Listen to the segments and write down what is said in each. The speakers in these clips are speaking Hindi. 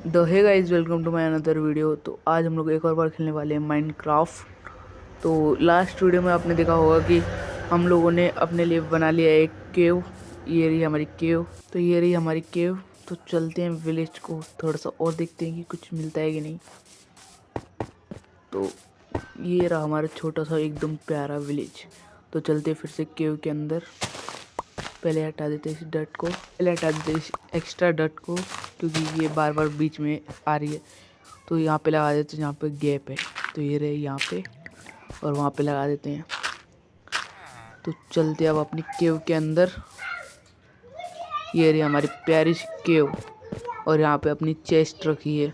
Hey guys, welcome to my another video. तो आज हम लोग एक और बार खेलने वाले हैं माइनक्राफ्ट। तो लास्ट वीडियो में आपने देखा होगा कि हम लोगों ने अपने लिए बना लिया एक केव। ये रही हमारी केव। तो चलते हैं विलेज को थोड़ा सा और देखते हैं कि कुछ मिलता है कि नहीं। तो ये रहा हमारा छोटा सा एकदम प्यारा विलेज। तो चलते हैं फिर से केव के अंदर। पहले हटा देते हैं इस एक्स्ट्रा डट को, क्योंकि ये बार बार बीच में आ रही है। तो यहाँ पे लगा देते हैं जहाँ पे गैप है। तो ये रहे यहाँ पे, और वहाँ पे लगा देते हैं। तो चलते अब अपनी केव के अंदर। ये रही हमारी प्यारी सी केव, और यहाँ पे अपनी चेस्ट रखी है।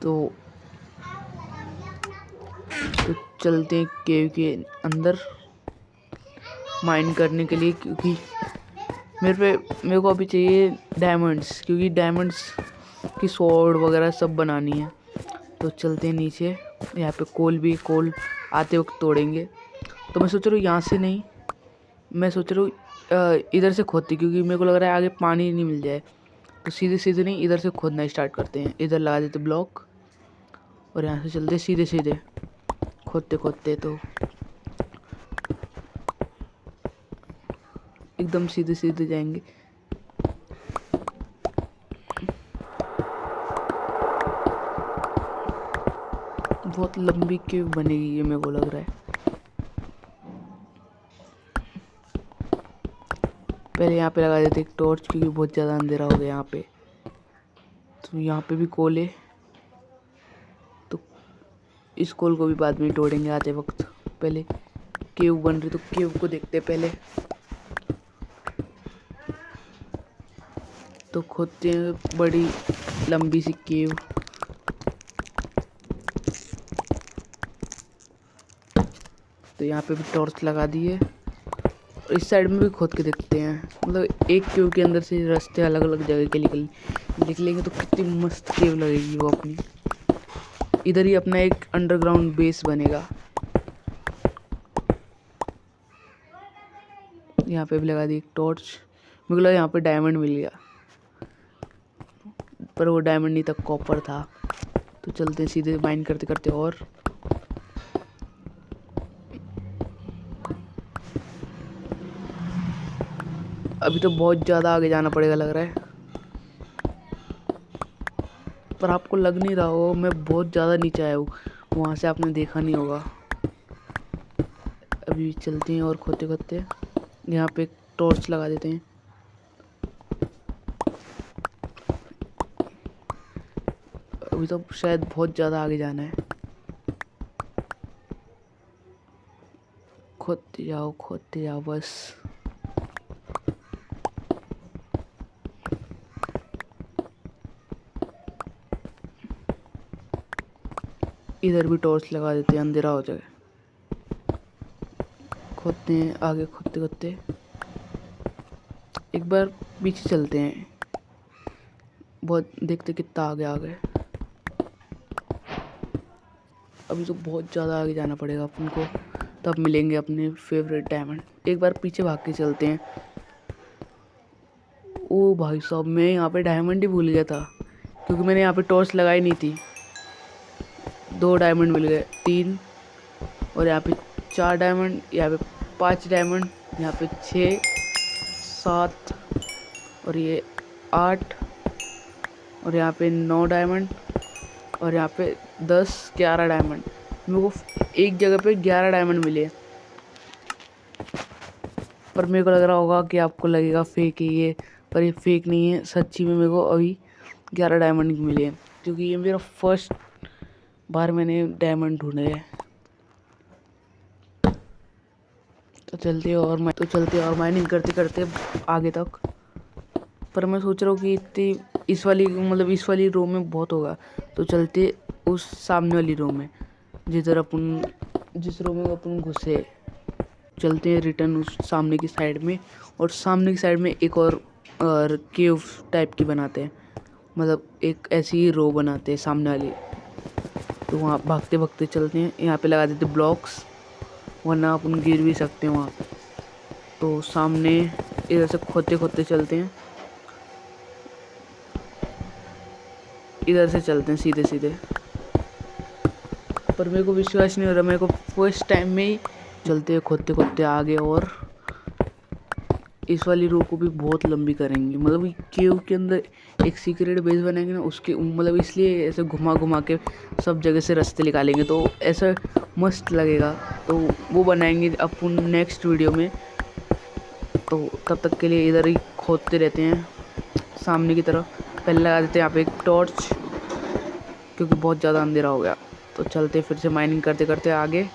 तो चलते हैं केव के अंदर माइन करने के लिए, क्योंकि मेरे को अभी चाहिए डायमंड्स, क्योंकि डायमंड्स की स्वॉर्ड वगैरह सब बनानी है। तो चलते हैं नीचे। यहाँ पे कोल आते वक्त तोड़ेंगे। तो मैं सोच रहा हूँ यहाँ से नहीं, मैं सोच रहा हूँ इधर से खोदते, क्योंकि मेरे को लग रहा है आगे पानी नहीं मिल जाए। तो सीधे नहीं, इधर से खोदना स्टार्ट करते हैं। इधर लगा देते ब्लॉक, और यहाँ से चलते सीधे खोदते तो एकदम सीधे जाएंगे। बहुत लंबी केव बनेगी ये, मेरे को लग रहा है। पहले यहाँ पे लगा देते एक टॉर्च, क्योंकि बहुत ज़्यादा अंधेरा हो गया यहाँ पे। तो यहाँ पे भी कोल है, तो इस कोल को भी बाद में तोड़ेंगे आते वक्त। पहले केव बन रही, तो केव को देखते पहले। तो खोदते हैं बड़ी लंबी सी केव। तो यहाँ पे भी टॉर्च लगा दिए, और इस साइड में भी खोद के देखते हैं। मतलब एक केव के अंदर से रास्ते अलग अलग जगह के निकलेंगे, तो कितनी मस्त केव लगेगी वो अपनी। इधर ही अपना एक अंडरग्राउंड बेस बनेगा। यहाँ पे भी लगा दी एक टॉर्च। मुझे लगा यहाँ पे डायमंड मिल गया, पर वो डायमंड नहीं था, कॉपर था। तो चलते सीधे माइन करते और अभी तो बहुत ज़्यादा आगे जाना पड़ेगा लग रहा है, पर आपको लग नहीं रहा हो मैं बहुत ज़्यादा नीचे आया हूँ। वहाँ से आपने देखा नहीं होगा। अभी चलते हैं और खोदते यहाँ पे एक टॉर्च लगा देते हैं। अभी तो शायद बहुत ज़्यादा आगे जाना है। खोदते जाओ बस। इधर भी टॉर्च लगा देते हैं, अंधेरा हो जाए। खोदते हैं आगे, खोदते एक बार पीछे चलते हैं, बहुत देखते कितना आगे आ गए। अभी तो बहुत ज़्यादा आगे जाना पड़ेगा अपन को, तब मिलेंगे अपने फेवरेट डायमंड। एक बार पीछे भाग के चलते हैं। ओ भाई साहब, मैं यहाँ पे डायमंड ही भूल गया था, क्योंकि मैंने यहाँ पे टॉर्च लगाई नहीं थी। 2 डायमंड मिल गए, 3, और यहाँ पे 4 डायमंड, यहाँ पे 5 डायमंड, यहाँ पे 6, 7, और ये 8, और यहाँ पे 9 डायमंड, और यहाँ पे 10-11 डायमंड। मेरे को एक जगह पे 11 डायमंड मिले, पर मेरे को लग रहा होगा कि आपको लगेगा फेक है ये, पर ये फेक नहीं है, सच्ची में मेरे को अभी 11 डायमंड मिले हैं, क्योंकि ये मेरा फर्स्ट बार मैंने डायमंड ढूंढे हैं। तो चलते और माइनिंग करते आगे तक। पर मैं सोच रहा हूँ कि इतनी इस वाली रो में बहुत होगा। तो चलते उस सामने वाली रो में, जिस रो में अपन घुसे। चलते हैं रिटर्न उस सामने की साइड में, और सामने की साइड में एक और केव टाइप की बनाते हैं। मतलब एक ऐसी ही रो बनाते हैं सामने वाली। तो वहाँ भागते चलते हैं। यहाँ पे लगा देते ब्लॉक्स, वरना अपन गिर भी सकते हैं वहाँ पे। तो सामने इधर से खोदते चलते हैं। इधर से चलते हैं सीधे सीधे। पर मेरे को विश्वास नहीं हो रहा, मेरे को फर्स्ट टाइम में ही चलते हैं खोदते खोदते आगे। और इस वाली रो को भी बहुत लंबी करेंगे, मतलब केव के अंदर एक सीक्रेट बेस बनाएंगे ना, उसके मतलब इसलिए ऐसे घुमा घुमा के सब जगह से रास्ते निकालेंगे तो ऐसा मस्त लगेगा। तो वो बनाएंगे अपन नेक्स्ट वीडियो में। तो तब तक के लिए इधर ही खोदते रहते हैं सामने की तरफ। पहले लगा देते हैं यहाँ पे एक टॉर्च, क्योंकि बहुत ज़्यादा अंधेरा हो गया। तो चलते फिर से माइनिंग करते करते आगे।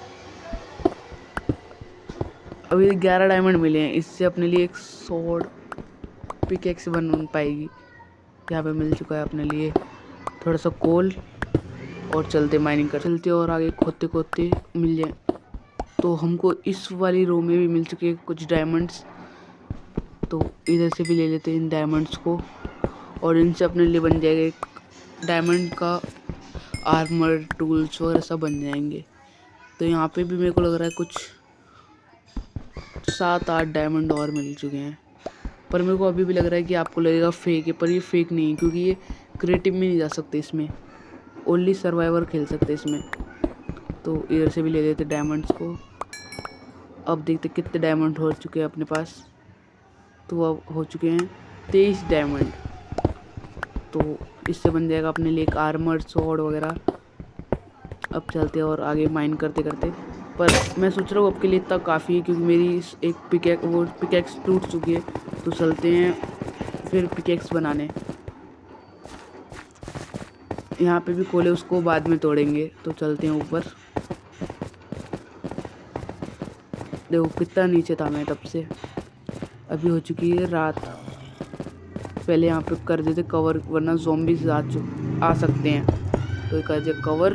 अभी 11 डायमंड मिले हैं, इससे अपने लिए एक स्वॉर्ड पिकेक्स बन पाएगी। यहाँ पे मिल चुका है अपने लिए थोड़ा सा कोल। और चलते माइनिंग कर चलते और आगे खोदते खोदते मिल जाए। तो हमको इस वाली रो में भी मिल चुके हैं कुछ डायमंड्स। तो इधर से भी ले लेते हैं इन डायमंड्स को, और इनसे अपने लिए बन जाएगा एक डायमंड का आर्मर, टूल्स वगैरह सब बन जाएंगे। तो यहाँ पे भी मेरे को लग रहा है कुछ 7-8 डायमंड और मिल चुके हैं। पर मेरे को अभी भी लग रहा है कि आपको लगेगा फेक है, पर ये फेक नहीं है, क्योंकि ये क्रिएटिव में नहीं जा सकते, इसमें ओनली सर्वाइवर खेल सकते इसमें। तो इधर से भी ले लेते डायमंड्स को। अब देखते कितने डायमंड हो चुके हैं अपने पास। तो अब हो चुके हैं 23 डायमंड। तो इससे बन जाएगा अपने लिए एक आर्मर, स्वॉर्ड वगैरह। अब चलते हैं और आगे माइन करते करते। पर मैं सोच रहा हूँ अब के लिए इतना काफ़ी है, क्योंकि मेरी एक पिकेक्स टूट चुकी है। तो चलते हैं फिर पिकेक्स बनाने। यहाँ पे भी कोले, उसको बाद में तोड़ेंगे। तो चलते हैं ऊपर। देखो कितना नीचे था मैं तब से। अभी हो चुकी है रात। पहले यहाँ पे कर देते कवर, वरना ज़ॉम्बीज़ आ सकते हैं। तो कर दे कवर।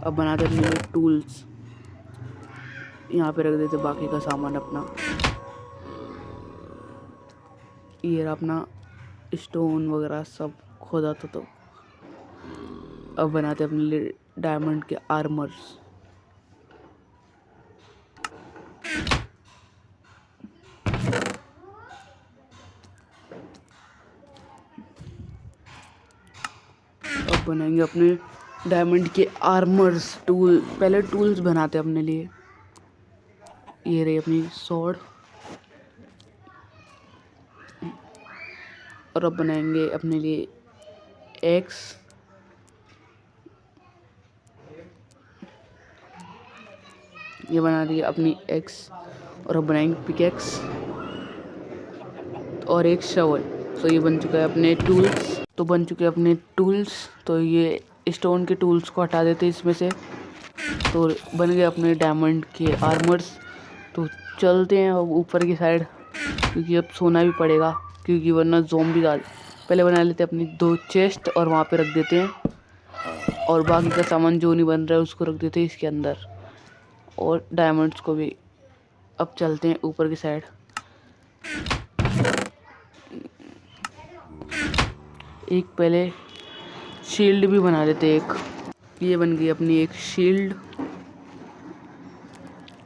अब बनाते अपने टूल्स। यहाँ पे रख देते बाकी का सामान अपना। ये अपना स्टोन वगैरह सब खोदा था। तो अब बनाते अपने लिए डायमंड के आर्मर्स। अब बनाएंगे अपने डायमंड के आर्मर्स, टूल। पहले टूल्स बनाते अपने लिए। ये रही अपनी स्वॉर्ड। और अब बनाएंगे अपने लिए एक्स। ये बना दी अपनी एक्स। और अब बनाएंगे पिकेक्स और एक शवल। तो ये बन चुका है अपने टूल्स। तो बन चुके हैं अपने टूल्स। तो ये स्टोन के टूल्स को हटा देते इसमें से। तो बन गए अपने डायमंड के आर्मर्स। तो चलते हैं अब ऊपर की साइड, क्योंकि अब सोना भी पड़ेगा, क्योंकि वरना ज़ॉम्बी आ। पहले बना लेते हैं अपनी 2 चेस्ट और वहाँ पे रख देते हैं। और बाकी का सामान जो नहीं बन रहा है उसको रख देते हैं इसके अंदर, और डायमंड्स को भी। अब चलते हैं ऊपर की साइड। एक पहले शील्ड भी बना लेते हैं एक। ये बन गई अपनी एक शील्ड।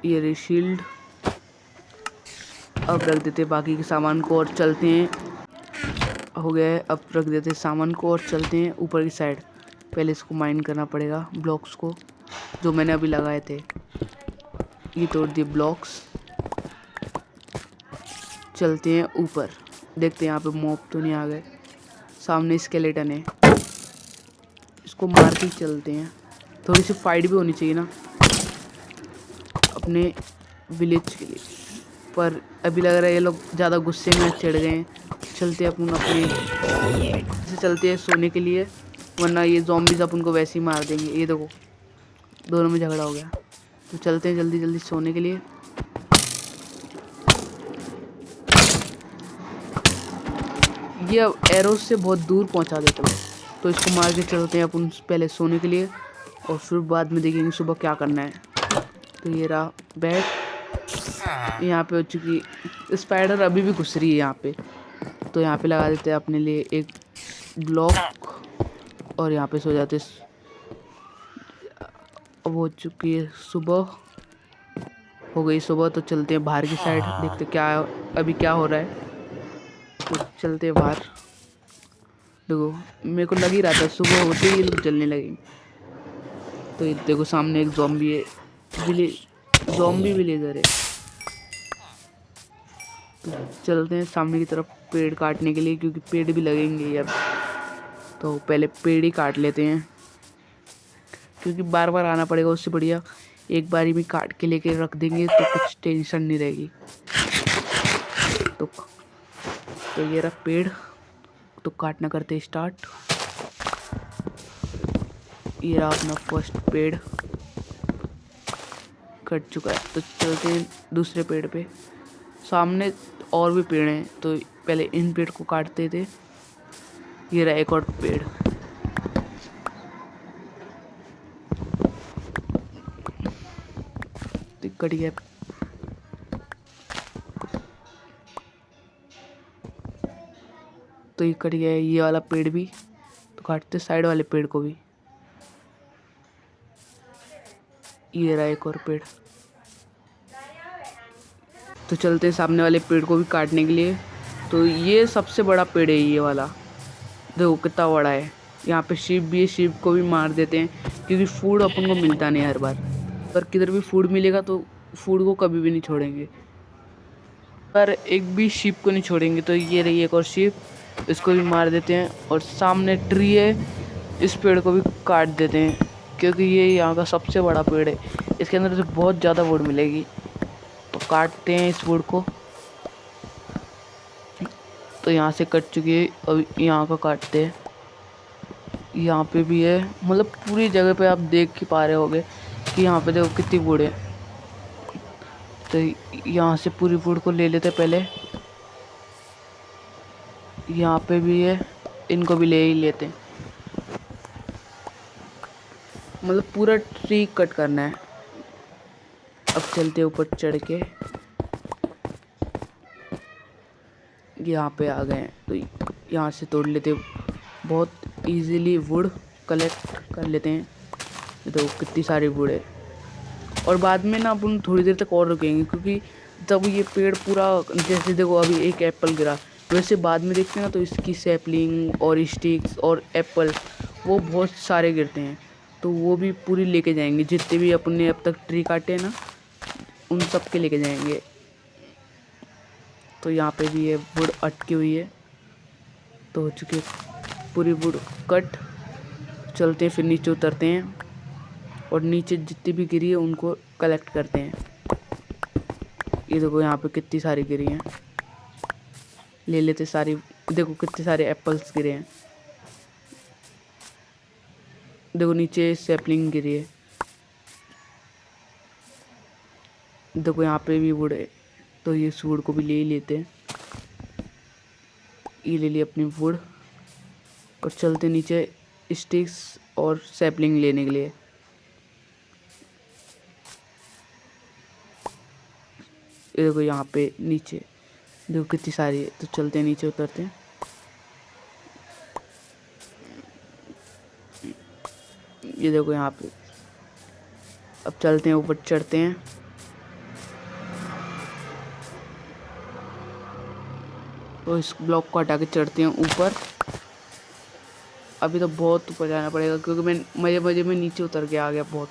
ये रही शील्ड। अब रख देते बाकी के सामान को और चलते हैं। हो गया है। अब रख देते सामान को और चलते हैं ऊपर की साइड। पहले इसको माइन करना पड़ेगा, ब्लॉक्स को जो मैंने अभी लगाए थे। ये तोड़ दिए ब्लॉक्स। चलते हैं ऊपर, देखते हैं यहाँ पे मॉब तो नहीं आ गए। सामने स्केलेटन है, इसको मार के चलते हैं। थोड़ी सी फाइट भी होनी चाहिए ना अपने विलेज के लिए। पर अभी लग रहा है ये लोग ज़्यादा गुस्से में चढ़ गए हैं। चलते हैं अपन अपने से चलते हैं सोने के लिए, वरना ये ज़ॉम्बीज़ अपन को वैसे ही मार देंगे। ये देखो दोनों में झगड़ा हो गया। तो चलते हैं जल्दी जल्दी सोने के लिए। ये एरोस से बहुत दूर पहुंचा देते हैं, तो इसको मार के चलते हैं अपन पहले सोने के लिए, और फिर बाद में देखेंगे सुबह क्या करना है। तो ये रहा बेड। यहाँ पे हो चुकी स्पाइडर अभी भी घुस रही है यहाँ पे। तो यहाँ पे लगा देते हैं अपने लिए एक ब्लॉक, और यहाँ पे सो जाते। अब हो चुकी है सुबह, हो गई सुबह। तो चलते हैं बाहर की साइड, देखते क्या अभी क्या हो रहा है। तो चलते हैं बाहर। देखो मेरे को लग ही रहा था सुबह होते ही ये लोग जलने लगे। तो ये देखो सामने एक ज़ॉम्बी है, ज़ॉम्बी विलेजर है। तो चलते हैं सामने की तरफ पेड़ काटने के लिए, क्योंकि पेड़ भी लगेंगे अब। तो पहले पेड़ ही काट लेते हैं, क्योंकि बार बार आना पड़ेगा, उससे बढ़िया एक बारी में काट के लेके रख देंगे तो कुछ टेंशन नहीं रहेगी। तो ये रहा पेड़, तो काटना करते स्टार्ट। ये रहा अपना फर्स्ट पेड़ कट चुका है। तो चलते हैं दूसरे पेड़ पे। सामने और भी पेड़ हैं, तो पहले इन पेड़ को काटते थे। ये रहा एक और पेड़। तो कट गया। तो ये कट गया है ये वाला पेड़ भी। तो काटते साइड वाले पेड़ को भी। ये रहा एक और पेड़। तो चलते हैं सामने वाले पेड़ को भी काटने के लिए। तो ये सबसे बड़ा पेड़ है ये वाला, देखो कितना बड़ा है। यहाँ पे शीप भी है, शीप को भी मार देते हैं, क्योंकि फूड अपन को मिलता नहीं हर बार। पर किधर भी फूड मिलेगा तो फूड को कभी भी नहीं छोड़ेंगे, पर एक भी शीप को नहीं छोड़ेंगे। तो ये रही एक और शीप, इसको भी मार देते हैं। और सामने ट्री है, इस पेड़ को भी काट देते हैं, क्योंकि ये यहाँ का सबसे बड़ा पेड़ है, इसके अंदर से बहुत ज़्यादा वुड मिलेगी। तो काटते हैं इस वुड को। तो यहाँ से कट चुकी है, अब यहाँ का काटते हैं। यहाँ पे भी है, मतलब पूरी जगह पे आप देख ही पा रहे होगे कि यहाँ पे देखो कितनी वुड है। तो यहाँ से पूरी वुड को ले लेते पहले। यहाँ पे भी है, इनको भी ले ही लेते हैं। मतलब पूरा ट्री कट करना है। अब चलते ऊपर चढ़ के, यहाँ पे आ गए। तो यहाँ से तोड़ लेते, बहुत इजीली वुड कलेक्ट कर लेते हैं। तो कितनी सारी वुड है। और बाद में ना अपन थोड़ी देर तक और रुकेंगे, क्योंकि जब ये पेड़ पूरा, जैसे देखो अभी एक एप्पल गिरा, वैसे बाद में देखते हैं ना तो इसकी सैपलिंग और स्टिक्स और एप्पल वो बहुत सारे गिरते हैं। तो वो भी पूरी लेके जाएंगे, जितने भी अपने अब तक ट्री काटे हैं ना उन सब के लेके जाएंगे। तो यहाँ पे भी ये वुड अटकी हुई है। तो हो चुकी है पूरी वुड कट। चलते हैं फिर नीचे उतरते हैं, और नीचे जितनी भी गिरी है उनको कलेक्ट करते हैं। ये देखो यहाँ पे कितनी सारी गिरी हैं, ले लेते सारी। देखो कितने सारे एप्पल्स गिरे हैं, देखो नीचे सैपलिंग गिरी है। देखो यहाँ पे भी वुड है, तो ये इस वुड को भी ले ही लेते हैं। ये ले लिए अपनी वुड, और चलते नीचे स्टिक्स और सैपलिंग लेने के लिए। ये देखो यहाँ पे नीचे देखो कितनी सारी है। तो चलते हैं नीचे उतरते हैं। ये देखो यहाँ पे। अब चलते हैं ऊपर चढ़ते हैं। तो इस ब्लॉक को हटा के चढ़ते हैं ऊपर। अभी तो बहुत ऊपर जाना पड़ेगा, क्योंकि मैं मज़े मज़े में नीचे उतर के आ गया बहुत।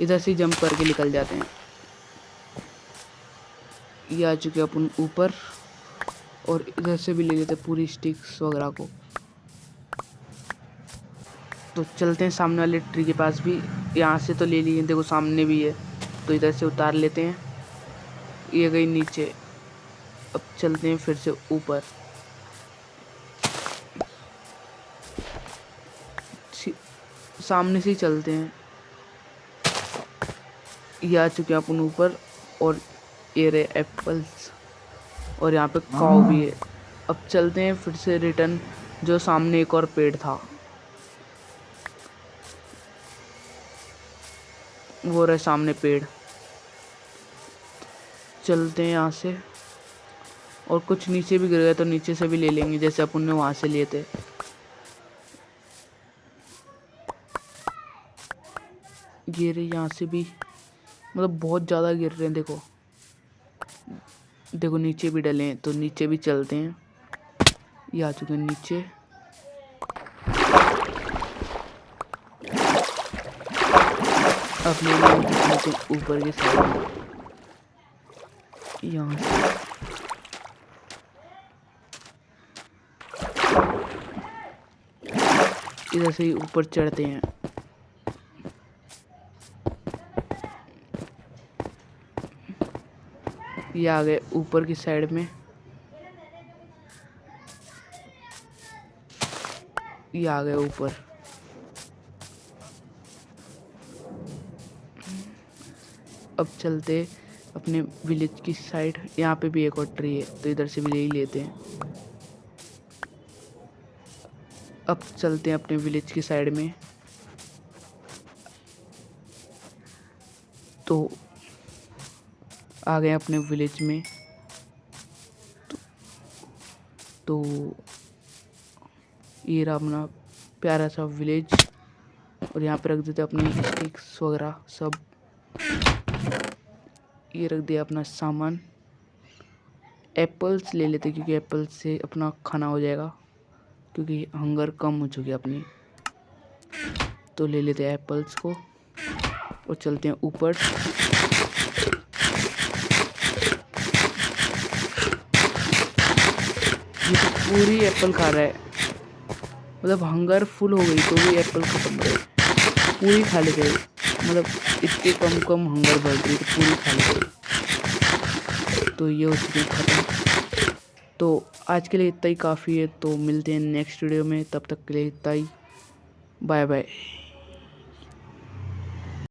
इधर से जंप करके निकल जाते हैं। ये आ चुके अपन ऊपर, और इधर से भी ले लेते पूरी स्टिक्स वगैरह को। तो चलते हैं सामने वाले ट्री के पास भी। यहाँ से तो ले लिए, देखो सामने भी है, तो इधर से उतार लेते हैं। ये गई नीचे। अब चलते हैं फिर से ऊपर। सामने से ही चलते हैं। ये आ चुके हैं अपन ऊपर, और ये रहे एप्पल्स, और यहाँ पे काऊ भी है। अब चलते हैं फिर से रिटर्न, जो सामने एक और पेड़ था वो रहे सामने पेड़। चलते हैं यहाँ से, और कुछ नीचे भी गिर गए तो नीचे से भी ले लेंगे, जैसे अपन ने वहाँ से लिए थे। ये रहे यहाँ से भी, मतलब बहुत ज़्यादा गिर रहे हैं। देखो देखो नीचे भी डले हैं, तो नीचे भी चलते हैं। ये आ चुके हैं नीचे। अपने लिए लेते हैं ऊपर के साइड में, यहाँ से इधर से ही ऊपर चढ़ते हैं। ये आ गए ऊपर की साइड में, ये आ गए ऊपर। अब चलते अपने विलेज की साइड। यहाँ पे भी एक और ट्री है, तो इधर से भी ले ही लेते हैं। अब चलते हैं अपने विलेज की साइड में। तो आ गए अपने विलेज में। तो ये रहा अपना प्यारा सा विलेज, और यहाँ पे रख देते अपनी स्टिक्स वगैरह सब। ये रख दिया अपना सामान। एप्पल्स ले लेते क्योंकि एप्पल से अपना खाना हो जाएगा, क्योंकि हंगर कम हो चुकी है अपनी। तो ले लेते हैं एप्पल्स को और चलते हैं ऊपर। ये तो पूरी एप्पल खा रहा है, मतलब हंगर फुल हो गई तो भी एप्पल खत्म हो गई। पूरी खा लेते, मतलब इतनी कम हंगर बढ़ रही तो पूरी खा लेते। तो ये हो चुकी है खत्म। तो आज के लिए इतना ही काफ़ी है। तो मिलते हैं नेक्स्ट वीडियो में, तब तक के लिए इतना ही। Bye bye.